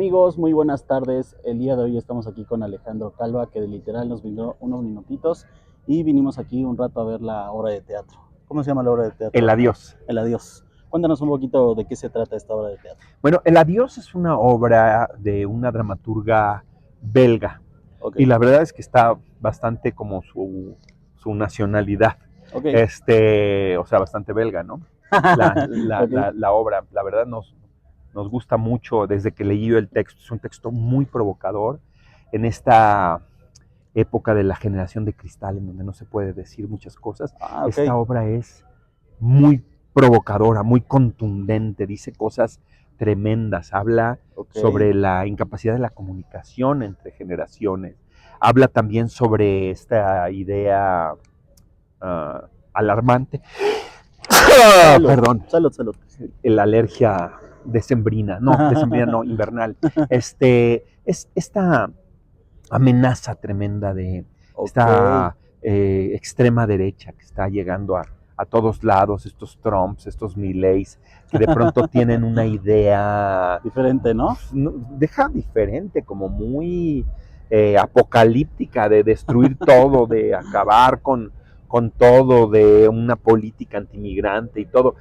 Amigos, muy buenas tardes. El día de hoy estamos aquí con Alejandro Calva, que de literal nos brindó unos minutitos y vinimos aquí un rato a ver la obra de teatro. ¿Cómo se llama la obra de teatro, El Alejandro? Adiós. El Adiós. Cuéntanos un poquito de qué se trata esta obra de teatro. Bueno, El Adiós es una obra de una dramaturga belga Ok, y la verdad es que está bastante como su nacionalidad, ok, o sea, bastante belga, ¿no? ok, La obra, la verdad nos gusta mucho desde que leí yo el texto, es un texto muy provocador en esta época de la generación de cristal en donde no se puede decir muchas cosas. ok, Esta obra es muy provocadora, muy contundente, dice cosas tremendas, habla ok. sobre la incapacidad de la comunicación entre generaciones, habla también sobre esta idea alarmante, Salud, perdón, salud, salud. la alergia decembrina no, invernal, es esta amenaza tremenda de Ok, esta extrema derecha que está llegando a todos lados, estos Trumps, estos Millays, que de pronto tienen una idea, diferente, ¿no? deja diferente, como muy apocalíptica, de destruir todo, de acabar con todo, de una política antimigrante y todo.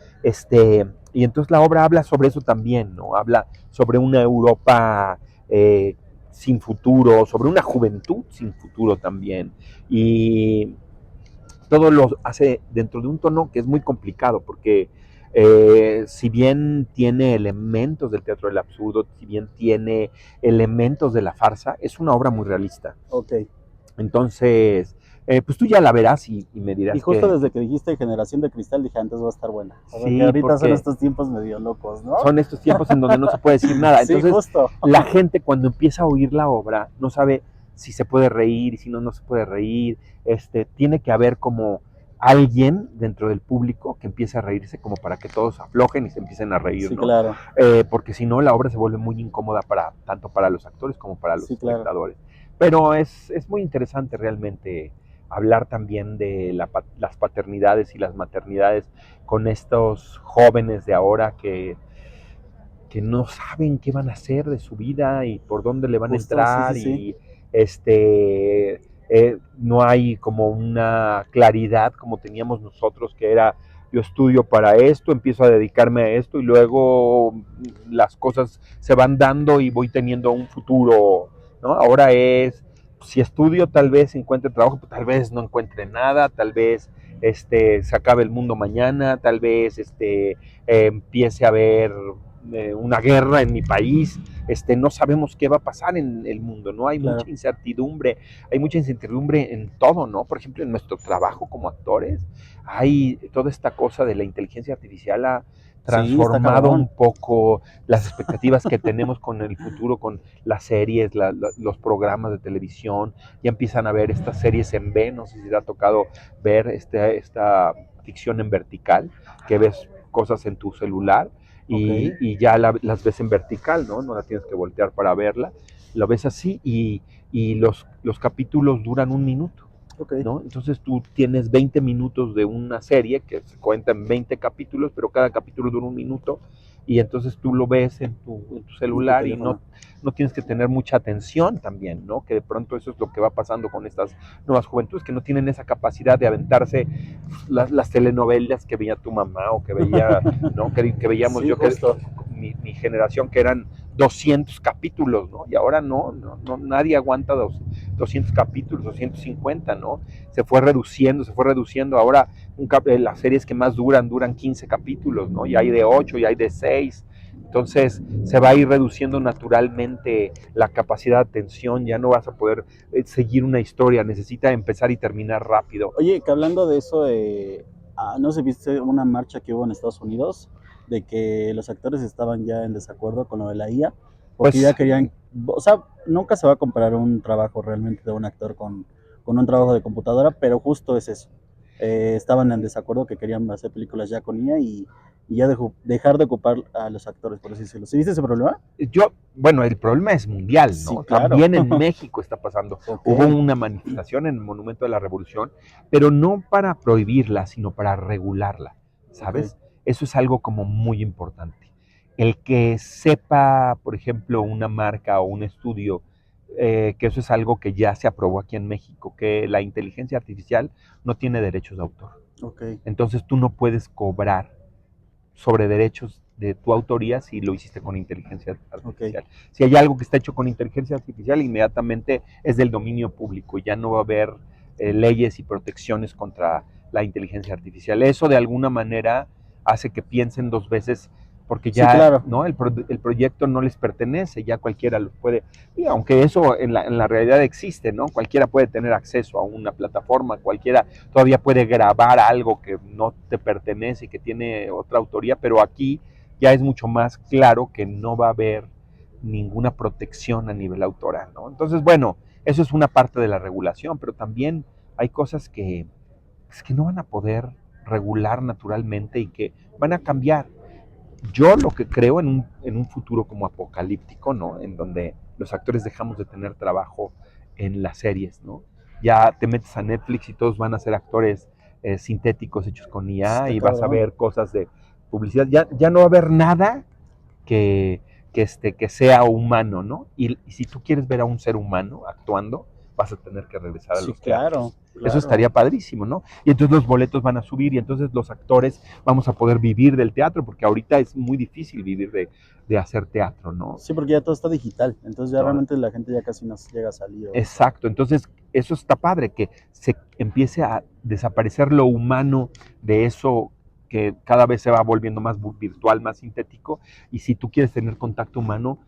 Y entonces la obra habla sobre eso también, ¿no? Habla sobre una Europa sin futuro, sobre una juventud sin futuro también. Y todo lo hace dentro de un tono que es muy complicado, porque si bien tiene elementos del teatro del absurdo, si bien tiene elementos de la farsa, es una obra muy realista. Ok. Entonces, pues tú ya la verás y me Y dirás justo que desde que dijiste Generación de Cristal, dije antes va a estar buena. Porque sí, ahorita son porque estos tiempos medio locos, ¿no? son estos tiempos en donde no se puede decir nada. Sí, Entonces, justo. la gente cuando empieza a oír la obra no sabe si se puede reír y si no, no se puede reír. Tiene que haber como alguien dentro del público que empiece a reírse como para que todos aflojen y se empiecen a reír, Sí, ¿no? claro. Porque si no, la obra se vuelve muy incómoda tanto para los actores como para los Sí, claro. espectadores. Pero es muy interesante realmente hablar también de las paternidades y las maternidades con estos jóvenes de ahora que no saben qué van a hacer de su vida y por dónde le van a Justo, sí, sí, entrar sí. y no hay como una claridad como teníamos nosotros, que era yo estudio para esto, empiezo a dedicarme a esto y luego las cosas se van dando y voy teniendo un futuro, ¿no? Ahora es, si estudio tal vez encuentre trabajo, pero tal vez no encuentre nada, tal vez se acabe el mundo mañana, tal vez empiece a haber una guerra en mi país, no sabemos qué va a pasar en el mundo, ¿no? Claro. Hay mucha incertidumbre en todo, ¿no? Por ejemplo, en nuestro trabajo como actores, hay toda esta cosa de la inteligencia artificial ha Sí, está transformado un cabrón. poco las expectativas que tenemos con el futuro, con las series, los programas de televisión, ya empiezan a ver estas series en B, no sé si te ha tocado ver esta ficción en vertical, que ves cosas en tu celular Ok, y ya las ves en vertical, ¿no? No la tienes que voltear para verla, lo ves así y los capítulos duran un minuto. ok. ¿No? Entonces tú tienes 20 minutos de una serie que se cuenta en 20 capítulos, pero cada capítulo dura un minuto y entonces tú lo ves en tu En tu celular y teléfono. no tienes que tener mucha atención también, ¿no? Que de pronto eso es lo que va pasando con estas nuevas juventudes que no tienen esa capacidad de aventarse las telenovelas que veía tu mamá o que veía, ¿no? Que veíamos Sí, yo, que justo. mi generación, que eran 200 capítulos, ¿no? Y ahora no nadie aguanta 200 capítulos, 250, ¿no? Se fue reduciendo. Ahora las series que más duran 15 capítulos, ¿no? Y hay de 8 y hay de 6. Entonces se va a ir reduciendo naturalmente la capacidad de atención, ya no vas a poder seguir una historia, necesita empezar y terminar rápido. Oye, que hablando de eso, no sé, viste una marcha que hubo en Estados Unidos de que los actores estaban ya en desacuerdo con lo de la IA, porque ya Pues querían, o sea, nunca se va a comparar un trabajo realmente de un actor con un trabajo de computadora, pero justo es eso. Estaban en desacuerdo que querían hacer películas ya con IA y ya dejar de ocupar a los actores, por así decirlo. ¿Sí viste ese problema? bueno, el problema es mundial, Sí, ¿no? claro. También en México está pasando. Ok, Hubo una manifestación en el Monumento de la Revolución, pero no para prohibirla, sino para regularla, ok, ¿sabes? Eso es algo como muy importante. el que sepa, por ejemplo, una marca o un estudio, que eso es algo que ya se aprobó aquí en México, que la inteligencia artificial no tiene derechos de autor. Ok, Entonces tú no puedes cobrar sobre derechos de tu autoría si lo hiciste con inteligencia ok. artificial. Si hay algo que está hecho con inteligencia artificial, inmediatamente es del dominio público y ya no va a haber leyes y protecciones contra la inteligencia artificial. Eso de alguna manera hace que piensen dos veces porque Sí, ya claro. no el proyecto no les pertenece, ya cualquiera lo puede, y aunque eso en la realidad existe, ¿no? Cualquiera puede tener acceso a una plataforma, cualquiera todavía puede grabar algo que no te pertenece, que tiene otra autoría, pero aquí ya es mucho más claro que no va a haber ninguna protección a nivel autoral, ¿no? Entonces, bueno, eso es una parte de la regulación, pero también hay cosas que, pues, que no van a poder regular naturalmente y que van a cambiar. Yo lo que creo en un futuro como apocalíptico, ¿no? En donde los actores dejamos de tener trabajo en las series, ¿no? Ya te metes a Netflix y todos van a ser actores sintéticos hechos con IA Está y vas a cabrón. ver cosas de publicidad. Ya no va a haber nada que, que sea humano, ¿no? Y si tú quieres ver a un ser humano actuando, vas a tener que regresar a Sí, los claro, teatros. Eso claro. estaría padrísimo, ¿no? Y entonces los boletos van a subir y entonces los actores vamos a poder vivir del teatro, porque ahorita es muy difícil vivir de hacer teatro, ¿no? Sí, porque ya todo está digital. Entonces ya No, realmente la gente ya casi no llega a salir o eso. exacto, entonces eso está padre, que se empiece a desaparecer lo humano de eso que cada vez se va volviendo más virtual, más sintético, y si tú quieres tener contacto humano,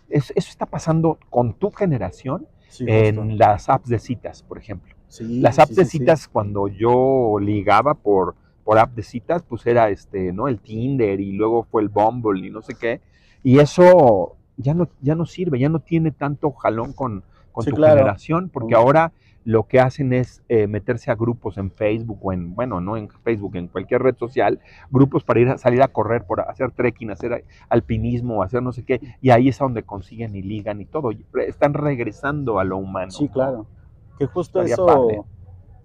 eso está pasando con tu generación Sí, justo. en las apps de citas, por ejemplo. Las Sí, apps sí, de sí, sí. citas, cuando yo ligaba por app de citas, pues era ¿no? El Tinder y luego fue el Bumble y no sé qué. Y eso ya no sirve, ya no tiene tanto jalón con Sí, tu claro. generación, porque ahora lo que hacen es meterse a grupos en Facebook o en, bueno, no en Facebook, en cualquier red social, grupos para ir a salir a correr, por hacer trekking, hacer alpinismo, hacer no sé qué, y ahí es donde consiguen y ligan y todo. Están regresando a lo humano, Sí, ¿no? claro. Que justo Estaría padre. eso,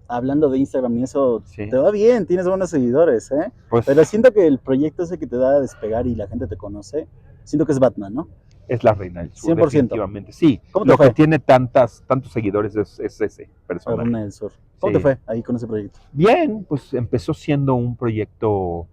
hablando de Instagram y eso, te Sí. va bien, tienes buenos seguidores, ¿eh? Pues Pero siento que el proyecto ese que te da a despegar y la gente te conoce, siento que es Batman, ¿no? es la Reina del Sur, 100%. definitivamente. Sí, ¿Cómo te lo que fue? tiene tantos seguidores es ese La personaje. Reina del Sur. ¿Cómo te Sí. fue ahí con ese proyecto? Bien, pues empezó siendo un proyecto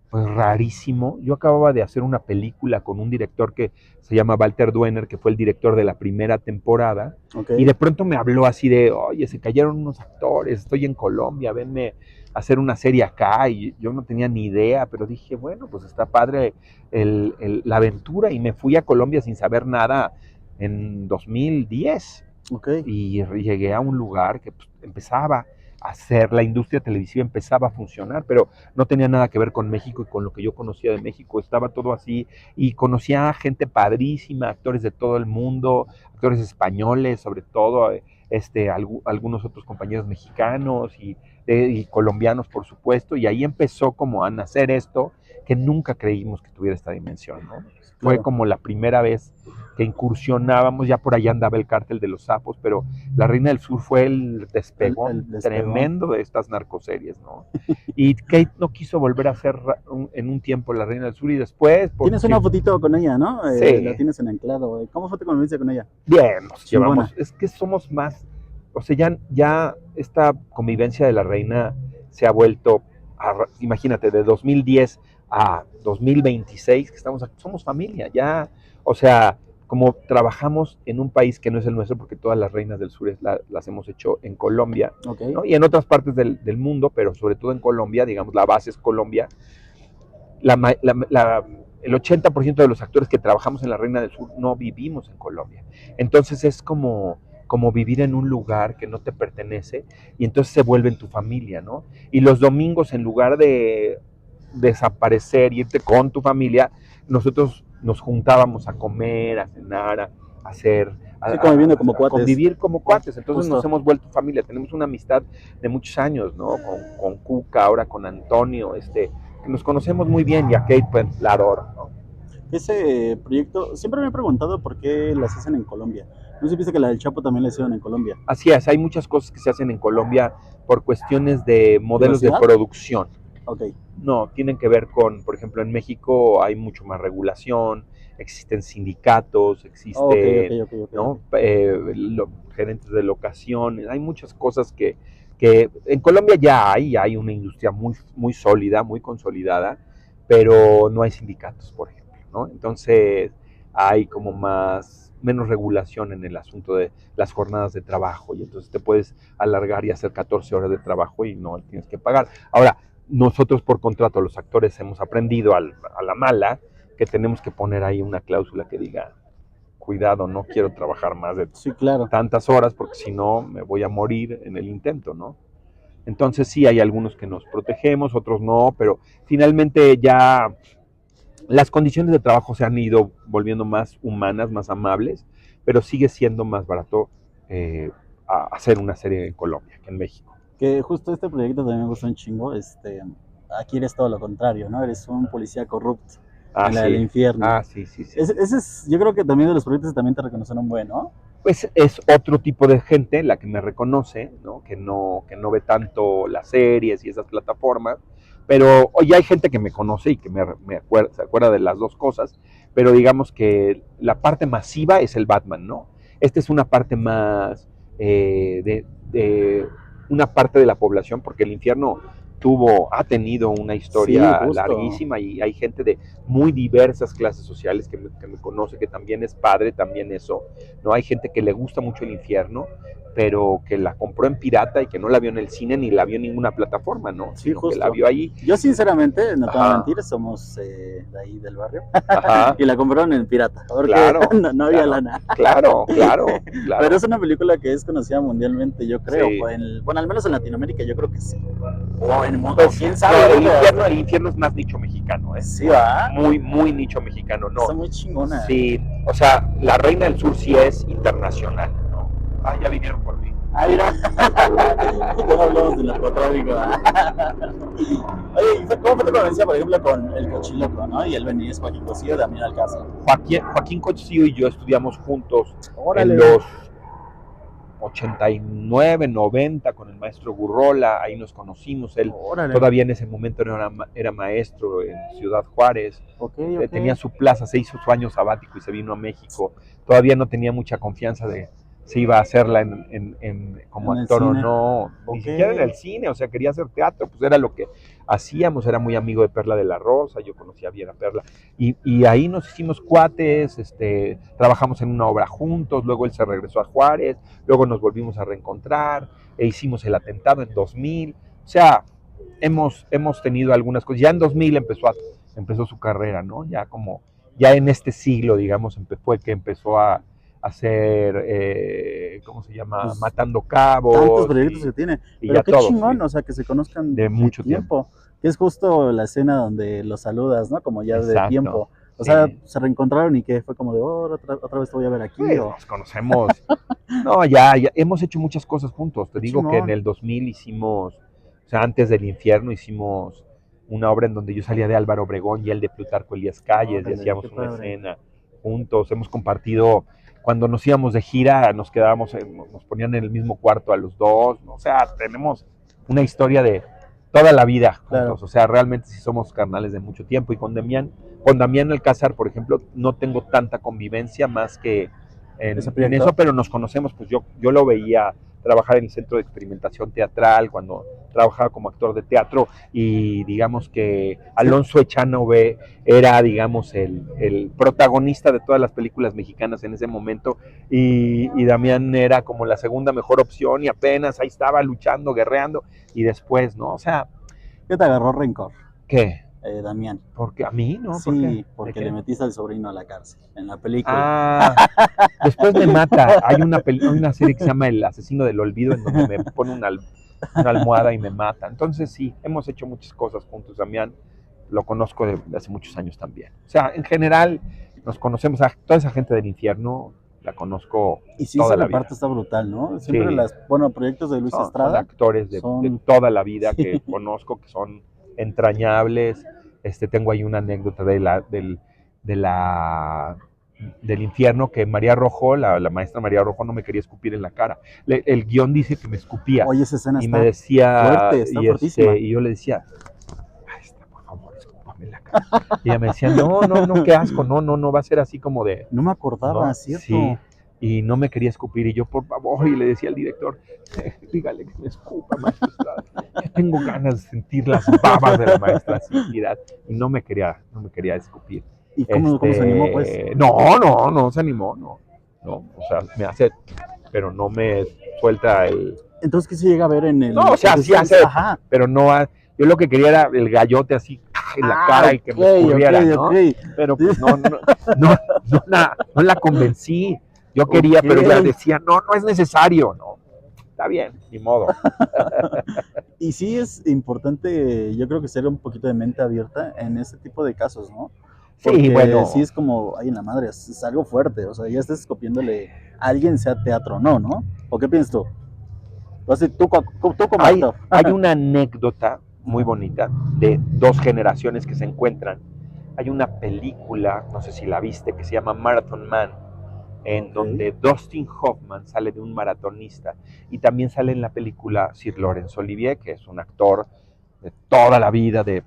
pues rarísimo. Yo acababa de hacer una película con un director que se llama Walter Duener, que fue el director de la primera temporada, Ok. y de pronto me habló así de, oye, se cayeron unos actores, estoy en Colombia, venme a hacer una serie acá, y yo no tenía ni idea, pero dije, bueno, pues está padre la aventura, y me fui a Colombia sin saber nada en 2010, Ok. y llegué a un lugar que pues, empezaba a hacer, la industria televisiva empezaba a funcionar, pero no tenía nada que ver con México y con lo que yo conocía de México, estaba todo así, y conocía gente padrísima, actores de todo el mundo, actores españoles, sobre todo, algunos otros compañeros mexicanos y colombianos, por supuesto, y ahí empezó como a nacer esto, que nunca creímos que tuviera esta dimensión, ¿no? Fue Claro. como la primera vez que incursionábamos, ya por allá andaba el cártel de los sapos, pero La Reina del Sur fue el despegón El despegón. tremendo de estas narcoseries, ¿no? Y Kate no quiso volver a hacer en un tiempo La Reina del Sur y después, Tienes una fotito con ella, ¿no? La sí, tienes en anclado. ¿Cómo fue tu convivencia con ella? bien, nos Chingona. llevamos, es que somos más, o sea, ya esta convivencia de la reina se ha vuelto, imagínate, de 2010 a 2026, que estamos aquí, somos familia, ya, o sea, como trabajamos en un país que no es el nuestro, porque todas las reinas del sur las hemos hecho en Colombia, Ok. ¿no? Y en otras partes del mundo, pero sobre todo en Colombia, digamos, la base es Colombia, la, el 80% de los actores que trabajamos en La Reina del Sur no vivimos en Colombia. Entonces es como vivir en un lugar que no te pertenece y entonces se vuelve en tu familia, ¿no? Y los domingos, en lugar de desaparecer, irte con tu familia, nosotros nos juntábamos a comer, a cenar, a hacer, Sí, conviviendo como a cuates. convivir como cuates. Entonces nos Justo. hemos vuelto familia. Tenemos una amistad de muchos años, ¿no? Con Cuca, ahora con Antonio, que nos conocemos muy bien y a Kate pues la adoro, ¿no? Ese proyecto, siempre me he preguntado por qué las hacen en Colombia. No supiste que la del Chapo también la hicieron en Colombia. Así es, hay muchas cosas que se hacen en Colombia por cuestiones de modelos de ¿Privacidad? producción. Ok. No, tienen que ver con, por ejemplo, en México hay mucho más regulación, existen sindicatos, Oh, ok, ok, existen, ok, ok, ¿no? ok. Gerentes de locación, hay muchas cosas que en Colombia ya hay una industria muy, muy sólida, muy consolidada, pero no hay sindicatos, por ejemplo, ¿no? Entonces hay como menos regulación en el asunto de las jornadas de trabajo y entonces te puedes alargar y hacer 14 horas de trabajo y no tienes que pagar. Ahora, nosotros por contrato, los actores, hemos aprendido a la mala que tenemos que poner ahí una cláusula que diga, cuidado, no quiero trabajar más de Sí, claro. tantas horas porque si no me voy a morir en el intento, ¿no? Entonces sí, hay algunos que nos protegemos, otros no, pero finalmente ya las condiciones de trabajo se han ido volviendo más humanas, más amables, pero sigue siendo más barato eh, hacer una serie en Colombia que en México. Que justo este proyecto también me gusta un chingo. Aquí eres todo lo contrario, ¿no? Eres un policía corrupto Ah, en la del sí, infierno. sí, sí, sí. Ese es, yo creo que también de los proyectos que también te reconocieron bueno. Pues es otro tipo de gente la que me reconoce, ¿no? Que no ve tanto las series y esas plataformas, pero hoy hay gente que me conoce y que se acuerda de las dos cosas, pero digamos que la parte masiva es el Batman, ¿no? Esta es una parte más de una parte de la población, porque el infierno ha tenido una Sí, historia justo. larguísima y hay gente de muy diversas clases sociales que me conoce, que también es padre, también eso, ¿no? Hay gente que le gusta mucho el infierno, pero que la compró en pirata y que no la vio en el cine ni la vio en ninguna plataforma, ¿no? Sí, Sino que la justo. vio ahí. Yo sinceramente, no te voy a Ajá, mentir, somos de ahí del barrio. ajá, Y la compraron en pirata, porque claro, no había claro, lana. claro, claro, Pero claro. es una película que es conocida mundialmente, yo creo. Sí. Bueno, al menos en Latinoamérica yo creo que sí. O Pues quién no, sabe, ¿no? el infierno es más nicho mexicano, ¿eh? Sí, va. Muy, muy nicho mexicano, Está no. muy chingona. Sí, o sea, la Reina del Sur sí es internacional, ¿no? Ah, ya vinieron por mí. Ah, mira. No hablamos del narcotráfico. Oye, ¿cómo fue tu convivencia, por ejemplo, con el Cochiloco, ¿no? Y el Benítez Joaquín Cosío, Damián Alcázar. Joaquín Cochillo y yo estudiamos juntos en Órale. los 89, 90 con el maestro Gurrola, ahí nos conocimos, él Órale. todavía en ese momento era maestro en Ciudad Juárez, Ok, tenía ok. su plaza, se hizo su año sabático y se vino a México, todavía no tenía mucha confianza de si iba a hacerla como En el actor o cine. no, ni Ok. siquiera en el cine, o sea, quería hacer teatro, pues era lo que hacíamos, era muy amigo de Perla de la Rosa, yo conocía bien a Perla, y ahí nos hicimos cuates, trabajamos en una obra juntos, luego él se regresó a Juárez, luego nos volvimos a reencontrar, e hicimos el atentado en 2000, o sea, hemos tenido algunas cosas, ya en 2000 empezó su carrera, ¿no? Ya en este siglo, digamos, fue que empezó a hacer, ¿cómo se llama? Pues Matando tantos Cabos proyectos que tiene. y Pero ya qué todo, chingón, sí, o sea, que se conozcan de de mucho tiempo. tiempo. Que es justo la escena donde los saludas, ¿no? Como ya de Exacto, tiempo. O sea, sí. se reencontraron y que fue como de, oh, otra vez te voy a ver aquí. Pues O, nos conocemos. No, ya hemos hecho muchas cosas juntos. Te qué digo que en chingón. el 2000 hicimos, o sea, antes del infierno hicimos una obra en donde yo salía de Álvaro Obregón y él de Plutarco Elías Calles y Órale, qué hacíamos una padre. escena juntos. Hemos compartido, cuando nos íbamos de gira, nos quedábamos, nos ponían en el mismo cuarto a los dos. O sea, tenemos una historia de toda la vida Claro, juntos. O sea, realmente sí somos carnales de mucho tiempo. Y con Damián Alcázar, por ejemplo, no tengo tanta convivencia más que ese en eso, proyecto. pero nos conocemos, pues yo lo veía trabajar en el Centro de Experimentación Teatral cuando trabajaba como actor de teatro y digamos que Sí, Alonso Echanove era, digamos, el protagonista de todas las películas mexicanas en ese momento y Damián era como la segunda mejor opción y apenas ahí estaba luchando, guerreando y después, ¿no? O sea, ¿qué te agarró rencor, ¿qué? Damián? Porque a mí, ¿no? ¿Por qué? Sí, ¿De porque le qué? metiste al sobrino a la cárcel en la película. Ah, después me mata. Hay una serie que se llama El Asesino del Olvido en donde me pone una almohada y me mata. Entonces sí, hemos hecho muchas cosas juntos, Damián. Lo conozco de hace muchos años también. O sea, en general nos conocemos a toda esa gente del infierno, la conozco Y sí, ese toda la reparto vida. está brutal, ¿no? Siempre Sí, bueno, proyectos de Luis son Estrada actores de son, toda la vida sí, que conozco, que son entrañables. Tengo ahí una anécdota de la, del infierno que María Rojo, la maestra María Rojo, no me quería escupir en la cara. El guión dice que me escupía oye, esa escena y me está decía, fuerte, está fuertísima. y yo le decía, escúpame en la cara. Y ella me decía, no, qué asco, no, va a ser así como de... No me acordaba, ¿no? ¿cierto? Sí, y no me quería escupir, y yo, por favor, y le decía al director, dígale que me escupa, maestra Estrada. Yo tengo ganas de sentir las babas de la maestra Citidad, y no me quería escupir. ¿Y cómo se animó, pues? No se animó, no, o sea, me hace, pero no me suelta el... Entonces, ¿qué se llega a ver en el...? No, o sea, porque sí hace, ajá. pero no, yo lo que quería era el gallote así en la cara y que me escurriera, ¿no? Pero pues no la convencí. Yo quería, pero ella decía, no es necesario, no. Está bien, ni modo. Y sí es importante, yo creo que ser un poquito de mente abierta en ese tipo de casos, ¿no? Porque Sí, bueno. sí es como, ay, en la madre, es algo fuerte, o sea, ya estás escopiándole a alguien, sea teatro o no, ¿no? ¿O qué piensas tú? Entonces, tú como actor. Hay una anécdota muy bonita de dos generaciones que se encuentran. Hay una película, no sé si la viste, que se llama Marathon Man, en donde Dustin Hoffman sale de un maratonista y también sale en la película Sir Laurence Olivier, que es un actor de toda la vida, de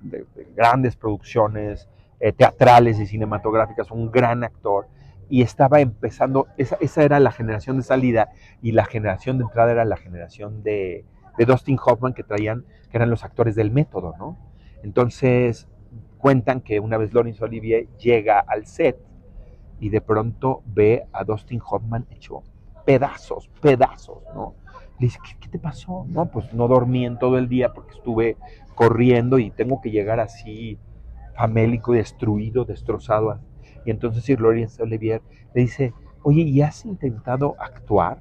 grandes producciones teatrales y cinematográficas, un gran actor, y estaba empezando, esa era la generación de salida, y la generación de entrada era la generación de Dustin Hoffman, que eran los actores del método, ¿no? Entonces cuentan que una vez Laurence Olivier llega al set y de pronto ve a Dustin Hoffman hecho pedazos, ¿no? Le dice, ¿qué te pasó? No, pues no dormí en todo el día porque estuve corriendo y tengo que llegar así famélico, destruido, destrozado. Y entonces Sir Laurence Olivier le dice, oye, ¿y has intentado actuar?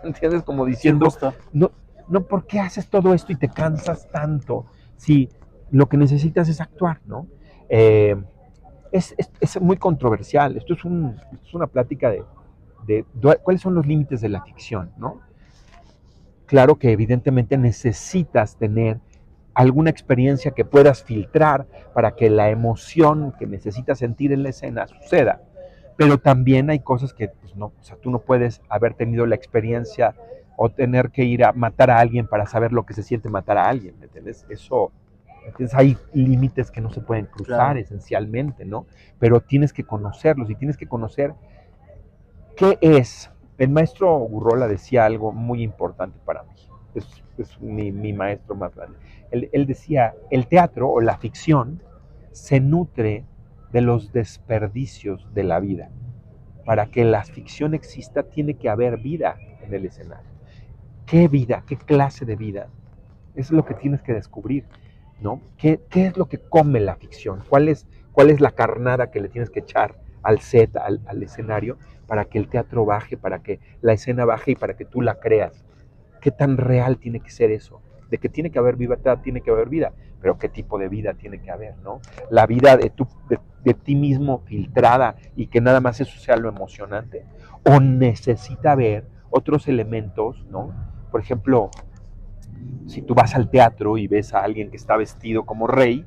¿Entiendes? Como diciendo, Sí, no, ¿por qué haces todo esto y te cansas tanto si lo que necesitas es actuar, ¿no? Es muy controversial. Esto es una plática de cuáles son los límites de la ficción, ¿no? Claro que evidentemente necesitas tener alguna experiencia que puedas filtrar para que la emoción que necesitas sentir en la escena suceda. Pero también hay cosas que pues no, o sea, tú no puedes haber tenido la experiencia o tener que ir a matar a alguien para saber lo que se siente matar a alguien, ¿me entiendes? Entonces hay límites que no se pueden cruzar esencialmente, ¿no? Pero tienes que conocerlos y tienes que conocer qué es. El maestro Gurrola decía algo muy importante para mí. Es mi maestro más grande. Él decía, el teatro o la ficción se nutre de los desperdicios de la vida. Para que la ficción exista tiene que haber vida en el escenario. ¿Qué vida? ¿Qué clase de vida? Es lo que tienes que descubrir, ¿no? ¿Qué es lo que come la ficción? ¿Cuál es la carnada que le tienes que echar al set, al escenario, para que el teatro baje, para que la escena baje y para que tú la creas? ¿Qué tan real tiene que ser eso? De que tiene que haber vida, tiene que haber vida, pero ¿qué tipo de vida tiene que haber, no? La vida de ti mismo filtrada y que nada más eso sea lo emocionante, o necesita haber otros elementos, ¿no? Por ejemplo, si tú vas al teatro y ves a alguien que está vestido como rey,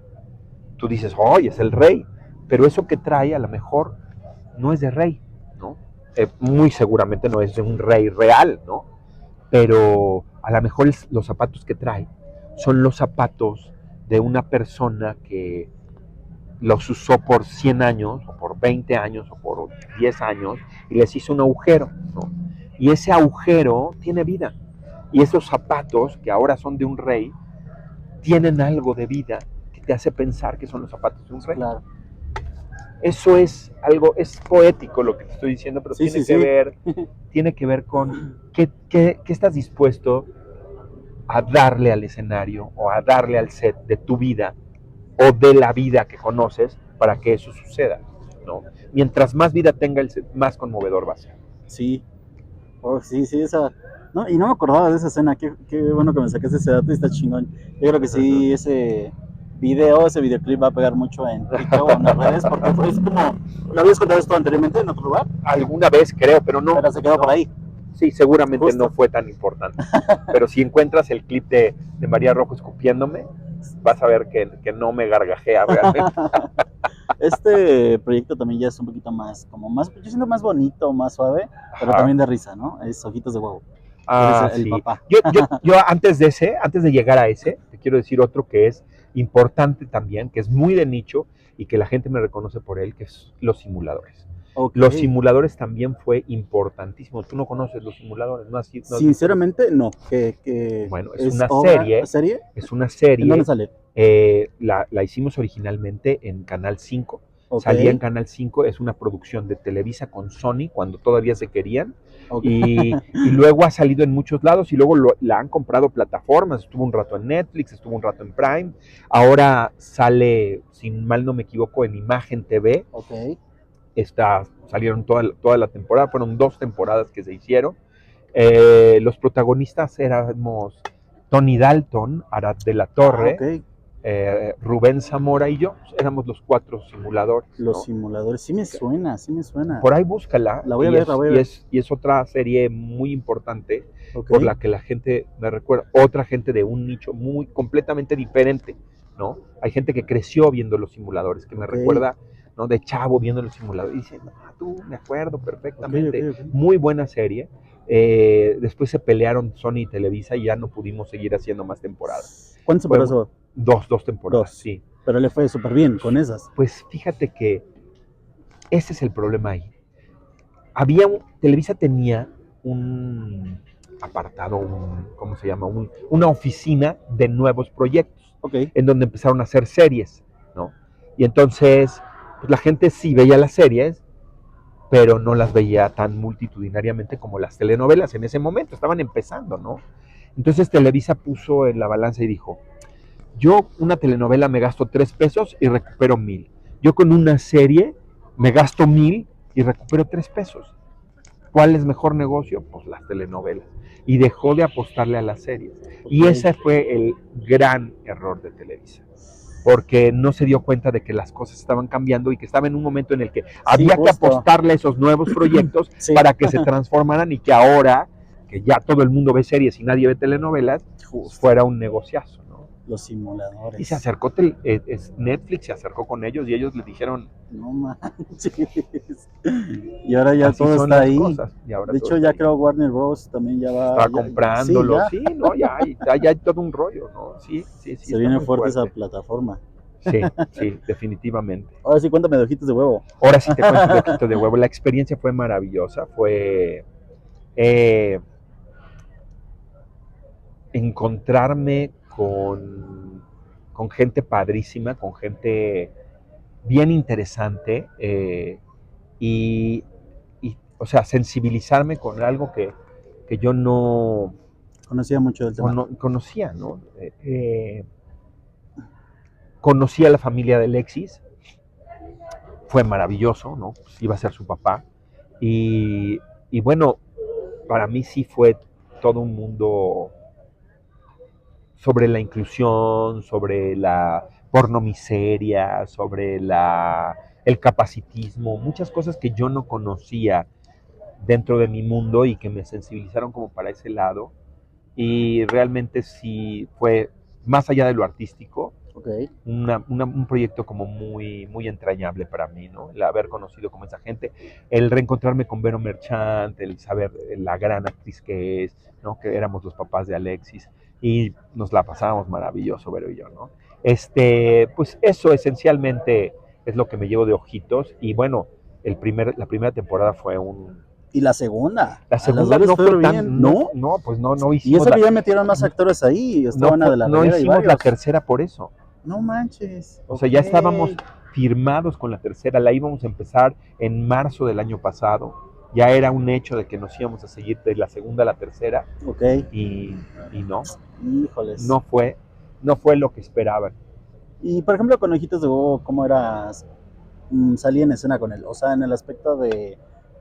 tú dices, ¡ay, es el rey! Pero eso que trae a lo mejor no es de rey, ¿no? Muy seguramente no es de un rey real, ¿no? Pero a lo mejor los zapatos que trae son los zapatos de una persona que los usó por 100 años, o por 20 años, o por 10 años, y les hizo un agujero, ¿no? Y ese agujero tiene vida. Y esos zapatos, que ahora son de un rey, tienen algo de vida que te hace pensar que son los zapatos de un rey. Claro. Eso es algo, es poético lo que te estoy diciendo, pero tiene que ver con qué estás dispuesto a darle al escenario o a darle al set de tu vida o de la vida que conoces para que eso suceda, ¿no? Mientras más vida tenga el set, más conmovedor va a ser. Sí, sí, esa. No, y no me acordaba de esa escena, qué bueno que me saques ese dato y está chingón. Yo creo que sí, ese videoclip va a pegar mucho en TikTok o en las redes, porque es como, ¿lo habías contado esto anteriormente en otro lugar? Alguna vez creo, pero no. Pero se quedó por ahí. Sí, seguramente no fue tan importante. Pero si encuentras el clip de María Rojo escupiéndome, vas a ver que no me gargajea realmente. Este proyecto también ya es un poquito más, yo siento más bonito, más suave, pero también de risa, ¿no? Es Ojitos de Huevo. Ah, Eres el sí. papá. Yo antes de llegar a ese, te quiero decir otro que es importante también, que es muy de nicho y que la gente me reconoce por él, que es los simuladores. Ok. Los simuladores también fue importantísimo. Tú no conoces los simuladores, ¿no has visto? Sinceramente, no. Bueno, ¿Es obra, serie? es una ¿En dónde serie, sale? la hicimos originalmente en Canal 5, Ok. salía en Canal 5, es una producción de Televisa con Sony, cuando todavía se querían, Ok. y luego ha salido en muchos lados, y luego la han comprado plataformas, estuvo un rato en Netflix, estuvo un rato en Prime, ahora sale, si mal no me equivoco, en Imagen TV, Ok. salieron toda la temporada, fueron 2 temporadas que se hicieron. Los protagonistas éramos Tony Dalton, Arad de la Torre, Ok. Rubén Zamora y yo, éramos los 4 simuladores, Los ¿no? simuladores. Sí me suena, sí me suena. Por ahí búscala, La voy a ver, la voy a ver. y es otra serie muy importante Ok. por la que la gente me recuerda, otra gente de un nicho muy completamente diferente, ¿no? Hay gente que creció viendo los simuladores, que me Ok. recuerda, ¿no? De chavo viendo los simuladores, y dice, no, tú, me acuerdo Ok, ok, perfectamente, ok. muy buena serie. Después se pelearon Sony y Televisa y ya no pudimos seguir haciendo más temporadas. ¿Cuántas Fue temporadas hubo? 2 temporadas, Dos. sí. Pero le fue súper bien con esas. Pues fíjate que ese es el problema ahí. Televisa tenía un apartado, ¿cómo se llama? Una oficina de nuevos proyectos, Ok. en donde empezaron a hacer series, ¿no? Y entonces, pues la gente sí veía las series, pero no las veía tan multitudinariamente como las telenovelas en ese momento, estaban empezando, ¿no? Entonces Televisa puso en la balanza y dijo, yo una telenovela me gasto 3 pesos y recupero 1,000. Yo con una serie me gasto 1,000 y recupero 3 pesos. ¿Cuál es mejor negocio? Pues las telenovelas. Y dejó de apostarle a las series. Ok. Y ese fue el gran error de Televisa. Porque no se dio cuenta de que las cosas estaban cambiando y que estaba en un momento en el que Sí, había que justo. apostarle a esos nuevos proyectos Sí. para que se transformaran y que ahora, que ya todo el mundo ve series y nadie ve telenovelas, Justo. fuera un negociazo, ¿no? Los simuladores. Y se acercó, Netflix se acercó con ellos y ellos les dijeron, no manches. Y ahora ya así todo son está las ahí. cosas. Y ahora De todo hecho, está ya ahí. creo Warner Bros. También ya va. Está Sí, comprándolo, ya. sí, no, ya hay todo un rollo, ¿no? Sí, Se está viene muy fuerte esa fuerte. plataforma. Sí, definitivamente. Ahora sí, cuéntame de ojitos de huevo. Ahora sí te cuento de Ojito de Huevo. La experiencia fue maravillosa, fue encontrarme con gente padrísima, con gente bien interesante, y, o sea, sensibilizarme con algo que yo no Conocía mucho del tema. conocía, ¿no? Conocí a la familia de Alexis, fue maravilloso, ¿no? Pues iba a ser su papá. Y bueno, para mí sí fue todo un mundo sobre la inclusión, sobre la pornomiseria, sobre el capacitismo, muchas cosas que yo no conocía dentro de mi mundo y que me sensibilizaron como para ese lado. Y realmente sí fue, más allá de lo artístico, Ok. un proyecto como muy entrañable para mí, ¿no? El haber conocido como esa gente, el reencontrarme con Vero Merchant, el saber la gran actriz que es, ¿no? Que éramos los papás de Alexis y nos la pasábamos maravilloso, Vero y yo, ¿no? Pues eso esencialmente es lo que me llevo de Ojitos y bueno, la primera temporada fue Y la segunda. la A las segunda dos les no fue fue tan, bien. ¿No? pues no Y hicimos eso que ya metieron más actores ahí. Estaba Ana de la no Reguera y hicimos la varios. tercera por eso. No manches. O sea, ya estábamos firmados con la tercera, la íbamos a empezar en marzo del año pasado. Ya era un hecho de que nos íbamos a seguir de la segunda a la tercera Ok. y no, Híjoles. no fue lo que esperaban. Y por ejemplo, con Ojitos de Huevo, ¿cómo eras? Salí en escena con él. O sea, en el aspecto de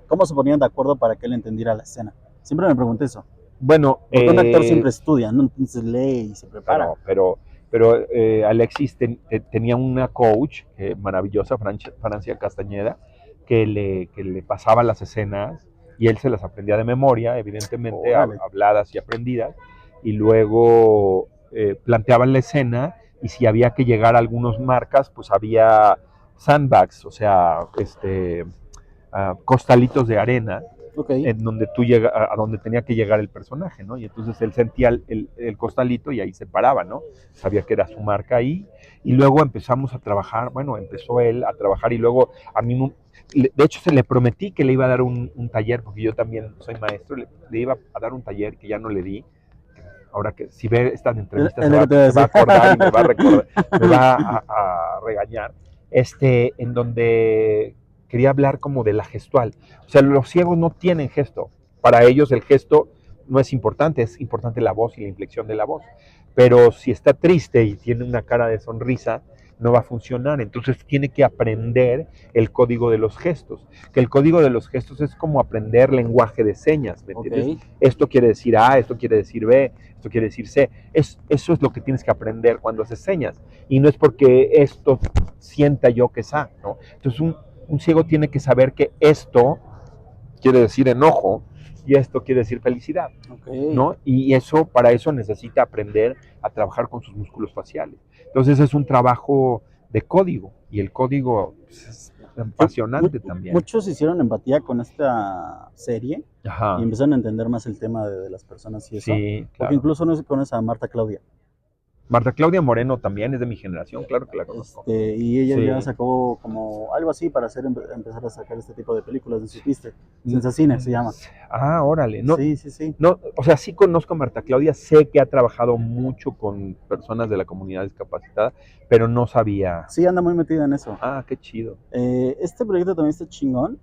cómo se ponían de acuerdo para que él entendiera la escena. Siempre me pregunté eso. Bueno, Porque un actor siempre estudia, ¿no? Entonces lee y se prepara. pero Alexis tenía una coach maravillosa, Francia Castañeda, que le pasaba las escenas y él se las aprendía de memoria, evidentemente, Órale. habladas y aprendidas, y luego planteaban la escena y si había que llegar a algunas marcas, pues había sandbags, o sea, costalitos de arena Ok. en donde tú llega, a donde tenía que llegar el personaje, ¿no? Y entonces él sentía el costalito y ahí se paraba, ¿no? Sabía que era su marca ahí. Y luego empezamos a trabajar, bueno, empezó él a trabajar y luego a mí, de hecho se le prometí que le iba a dar un taller, porque yo también soy maestro, le iba a dar un taller que ya no le di. Ahora que si ve estas entrevistas Es lo que te voy a se va a decir. acordar y me va a recordar, me va a regañar, en donde quería hablar como de la gestual. O sea, los ciegos no tienen gesto. Para ellos el gesto no es importante la voz y la inflexión de la voz. Pero si está triste y tiene una cara de sonrisa, no va a funcionar. Entonces tiene que aprender el código de los gestos. Que el código de los gestos es como aprender lenguaje de señas, ¿me Ok, entiendes? Esto quiere decir A, esto quiere decir B, esto quiere decir C. Eso es lo que tienes que aprender cuando haces señas. Y no es porque esto sienta yo que es A, ¿no? Entonces un ciego tiene que saber que esto quiere decir enojo y esto quiere decir felicidad, ok. ¿no? Y eso, para eso necesita aprender a trabajar con sus músculos faciales. Entonces es un trabajo de código y el código pues, es apasionante también. Muchos hicieron empatía con esta serie y Ajá, empezaron a entender más el tema de las personas y eso, sí, porque claro. incluso no se conoce a Marta Claudia. Marta Claudia Moreno también es de mi generación, claro que la conozco. Y ella ya Sí. sacó como algo así para empezar a sacar este tipo de películas, ¿no supiste? Sensacine se llama. Ah, órale. No, Sí, sí, sí. no, o sea, sí conozco a Marta Claudia, sé que ha trabajado mucho con personas de la comunidad discapacitada, pero no sabía. Sí, anda muy metida en eso. Ah, qué chido. Este proyecto también está chingón,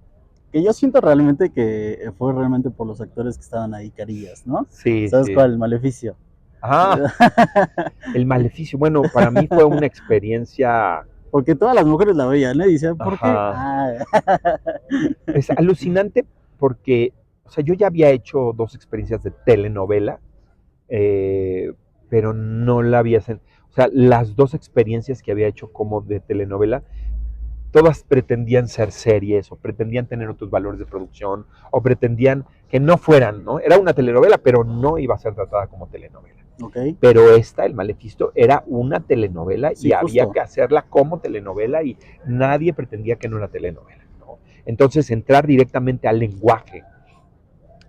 que yo siento realmente que fue realmente por los actores que estaban ahí, carillas, ¿no? Sí, ¿Sabes sí. cuál? El Maleficio. Ah, el maleficio. Bueno, para mí fue una experiencia, Porque todas las mujeres la veían, ¿no? Y decían, ¿por qué? ajá, Ah. es alucinante porque, o sea, yo ya había hecho 2 experiencias de telenovela, eh, pero no la había, o sea, las 2 experiencias que había hecho como de telenovela todas pretendían ser series o pretendían tener otros valores de producción o pretendían que no fueran, ¿no? Era una telenovela, pero no iba a ser tratada como telenovela. Ok, Pero esta, El Maleficio, era una telenovela sí, y había justo. que hacerla como telenovela y nadie pretendía que no era telenovela, ¿no? Entonces, entrar directamente al lenguaje,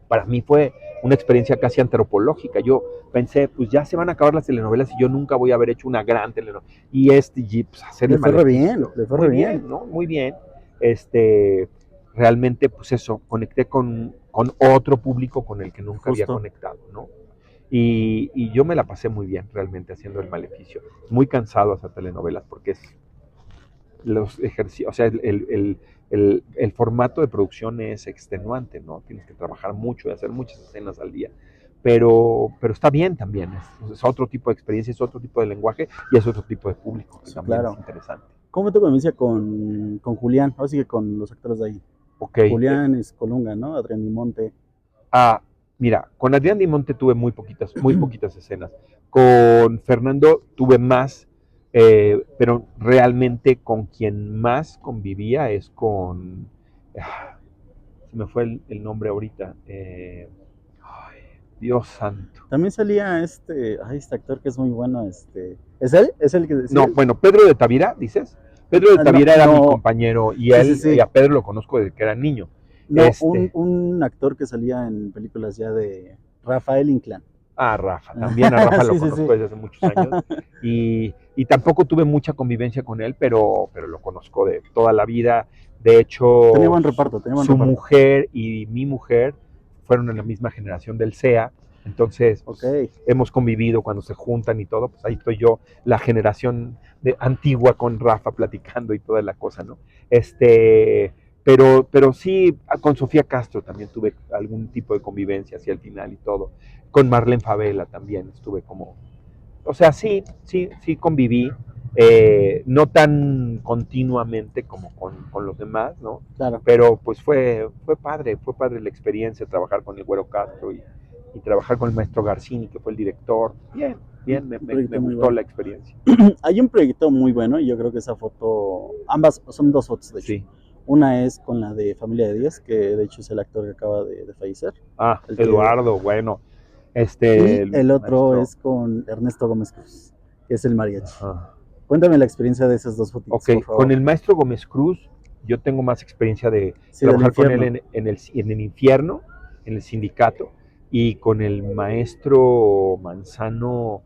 para mí fue una experiencia casi antropológica. Yo pensé, pues ya se van a acabar las telenovelas y yo nunca voy a haber hecho una gran telenovela. Y pues, hacer Le El fue re bien, Maleficio, le fue re muy bien. bien, ¿no? Muy bien. Realmente, pues eso, conecté con otro público con el que nunca había Justo. conectado, ¿no? Y yo me la pasé muy bien realmente haciendo El Maleficio. Muy cansado hacer telenovelas porque es los ejercicios, o sea, el formato de producción es extenuante, ¿no? Tienes que trabajar mucho y hacer muchas escenas al día. Pero está bien también, es otro tipo de experiencia, es otro tipo de lenguaje y es otro tipo de público que Sí, también es claro. interesante. ¿Cómo te convencía con Julián? Ahora sí que con los actores de ahí. Ok, Julián Escolunga, ¿no? Adrián Dimonte. ah, mira, con Adrián Dimonte tuve muy poquitas escenas. Con Fernando tuve más, pero realmente con quien más convivía es con... se me fue el nombre ahorita. Ay, Dios santo. También salía este actor que es muy bueno, ¿es él? ¿Es el que decía? No, bueno, Pedro de Tavira, dices. Pedro de No, Tavira era mi no, compañero y sí, sí, y sí. a Pedro lo conozco desde que era niño. No, Este, un actor que salía en películas ya de Rafael Inclán. Rafa, también a Rafa lo Sí, sí, sí. conozco desde hace muchos años y tampoco tuve mucha convivencia con él, pero lo conozco de toda la vida. De Tenía hecho, buen reparto, tenía buen su reparto. mujer y mi mujer fueron en la misma generación del CEA, entonces Ok, pues, hemos convivido cuando se juntan y todo, pues ahí estoy yo, la generación antigua con Rafa platicando y toda la cosa, ¿no? Pero sí, con Sofía Castro también tuve algún tipo de convivencia hacia el final y todo. Con Marlene Favela también estuve como, o sea, sí conviví, no tan continuamente como con los demás, ¿no? claro. Pero pues fue padre la experiencia, trabajar con el Güero Castro y trabajar con el maestro Garcini, que fue el director. Bien, bien, Un me proyecto muy gustó bueno. la experiencia. Hay un proyecto muy bueno y yo creo que esa foto, ambas son dos fotos de hecho. Sí. Una es con la de Familia de Díaz, que de hecho es el actor que acaba de fallecer. Ah, El que, Eduardo, bueno, y el el otro maestro. es con Ernesto Gómez Cruz, que es el mariachi. Ajá. Cuéntame la experiencia de esas dos fotitos, Ok, por con favor. el maestro Gómez Cruz yo tengo más experiencia de Sí, del trabajar con él infierno. en el infierno, en el sindicato, y con el maestro Manzano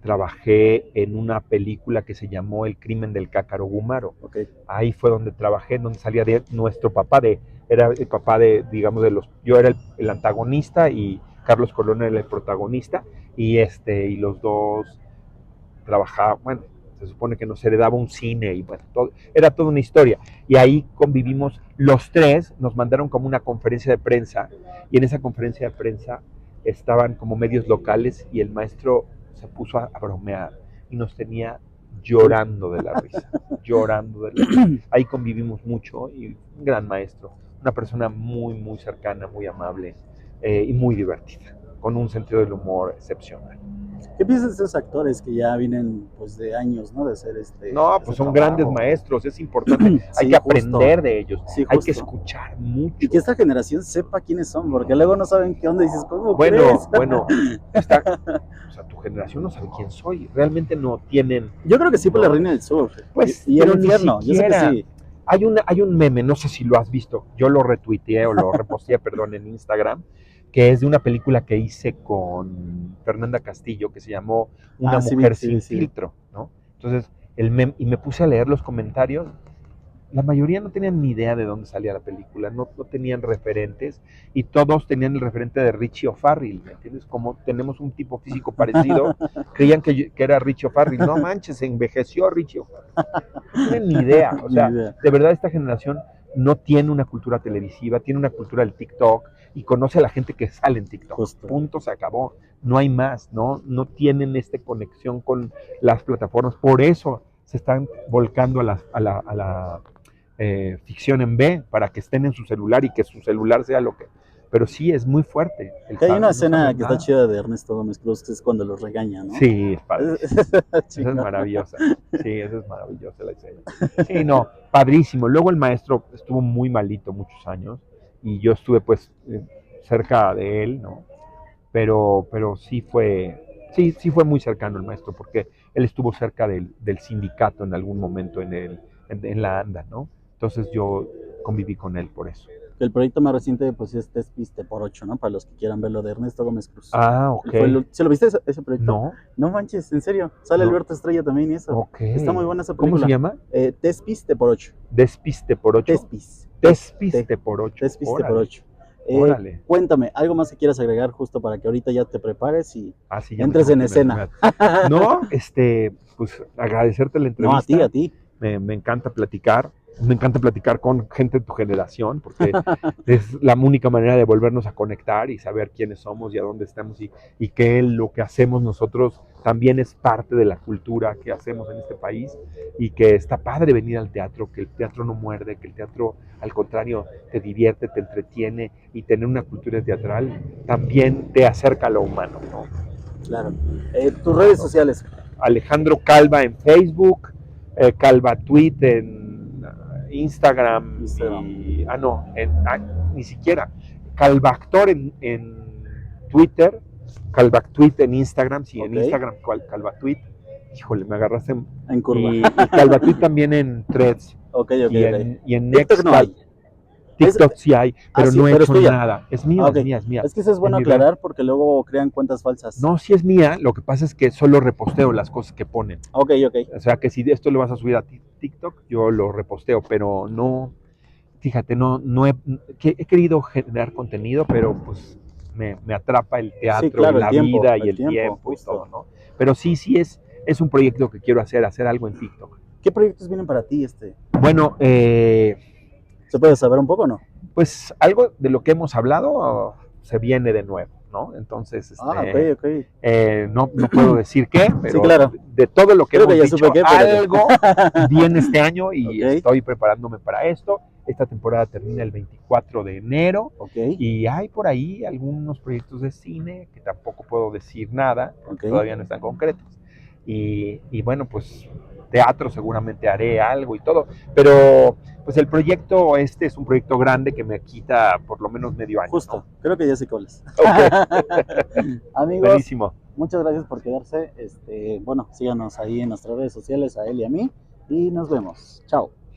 trabajé en una película que se llamó El crimen del cácaro Gumaro. Ok. Ahí fue donde trabajé, donde salía de nuestro papá, era el papá digamos, yo era el antagonista y Carlos Colón era el protagonista, y los dos trabajaban, bueno, se supone que nos heredaba un cine y bueno, era toda una historia. Y ahí convivimos los tres, nos mandaron como una conferencia de prensa y en esa conferencia de prensa estaban como medios locales y el maestro se puso a bromear y nos tenía llorando de la risa, llorando de la risa. Ahí convivimos mucho y un gran maestro, una persona muy, muy cercana, muy amable y muy divertida, con un sentido del humor excepcional. ¿Qué piensas de esos actores que ya vienen pues de años, ¿no? De hacer No, ese pues son grandes trabajo. maestros, es importante, hay Sí, que justo. aprender de ellos, Sí, hay que justo. escuchar Y que mucho. esta generación sepa quiénes son, porque luego no saben qué onda y dices, ¿cómo crees? Bueno, o sea, tu generación no sabe quién soy, realmente no tienen, Yo creo que sí por la no, Reina del Sur. pues, Y el pero ni infierno, yo sé que siquiera. sí. Hay un meme, no sé si lo has visto, yo lo retuiteé o lo reposteé, perdón, en Instagram, que es de una película que hice con Fernanda Castillo, que se llamó Una Ah, sí vi, mujer sí vi, sin sí vi. filtro, ¿no? Entonces, y me puse a leer los comentarios. La mayoría no tenían ni idea de dónde salía la película, no tenían referentes y todos tenían el referente de Richie O'Farrill, ¿me entiendes? Como tenemos un tipo físico parecido, creían que era Richie O'Farrill. No manches, se envejeció Richie O'Farrill. No tienen ni idea, o Ni sea, idea. de verdad esta generación no tiene una cultura televisiva, tiene una cultura del TikTok y conoce a la gente que sale en TikTok. Justo. Punto, se acabó. No hay más, ¿no? No tienen esta conexión con las plataformas. Por eso se están volcando a la ficción en B para que estén en su celular y que su celular sea lo que... Pero sí, es muy fuerte. Que hay una No saber escena que está nada. chida de Ernesto Gómez Cruz, que es cuando los regaña, ¿no? Sí, es padrísimo. Esa es Chico. maravillosa. Sí, esa es maravillosa la escena. Sí, no, padrísimo. Luego el maestro estuvo muy malito muchos años y yo estuve pues cerca de él, ¿no? Pero sí fue muy cercano el maestro porque él estuvo cerca del sindicato en algún momento en la ANDA, ¿no? Entonces yo conviví con él por eso. El proyecto más reciente pues es Despiste por 8, ¿no? Para los que quieran ver lo de Ernesto Gómez Cruz. Ah, ok. ¿Se lo viste ese proyecto? No, No manches, en serio. Sale no, Alberto Estrella también y eso. ok. Está muy buena esa ¿Cómo se película. llama? Despiste por 8. Despiste por 8. Despis. Despiste por 8. Despiste por Órale, 8. órale. Cuéntame, algo más que quieras agregar justo para que ahorita ya te prepares y Ah, sí, ya me entres tengo en que escena. No, pues agradecerte la No, a entrevista. ti. Me encanta platicar. Me encanta platicar con gente de tu generación porque es la única manera de volvernos a conectar y saber quiénes somos y a dónde estamos y que lo que hacemos nosotros también es parte de la cultura que hacemos en este país y que está padre venir al teatro, que el teatro no muerde, que el teatro al contrario te divierte, te entretiene y tener una cultura teatral también te acerca a lo humano, ¿no? Claro. Tus redes sociales. Alejandro Calva en Facebook, Calva Tweet en Instagram y no, ni siquiera Calvactor en Twitter, Calvactweet en Instagram, sí, en Ok. Instagram Calvactweet, híjole, me agarraste En curva. y Calvactweet también en Threads Ok. y en TikTok Next no hay. TikTok sí hay, pero Sí, no he pero es hecho tuya. nada. Es Ah, mío, ok. es mía. Es que eso es bueno mi red. aclarar porque luego crean cuentas falsas. No, sí es mía, lo que pasa es que solo reposteo las cosas que ponen. Ok. O sea que si esto lo vas a subir a TikTok, yo lo reposteo, pero no, fíjate, he querido generar contenido, pero pues me atrapa el Sí, teatro claro, y la vida y el tiempo, tiempo y justo. todo, ¿no? Pero sí es un proyecto que quiero hacer algo en TikTok. ¿Qué proyectos vienen para ti? Bueno, ¿Se puede saber un poco o no? pues algo de lo que hemos hablado se viene de nuevo, ¿no? Entonces, Ok. no puedo decir qué, Sí, pero claro. de todo lo que Creo que hemos ya dicho, supe qué, pero... algo viene este año y Ok. estoy preparándome para esto. Esta temporada termina el 24 de enero Ok. y hay por ahí algunos proyectos de cine que tampoco puedo decir nada, porque Ok. todavía no están concretos. Y bueno, pues teatro seguramente haré algo y todo, pero pues el proyecto es un proyecto grande que me quita por lo menos medio año. Justo, ¿no? creo que ya sé cuál es. Okay. Amigos, Buenísimo. muchas gracias por quedarse. Bueno, síganos ahí en nuestras redes sociales, a él y a mí, y nos vemos. Chao.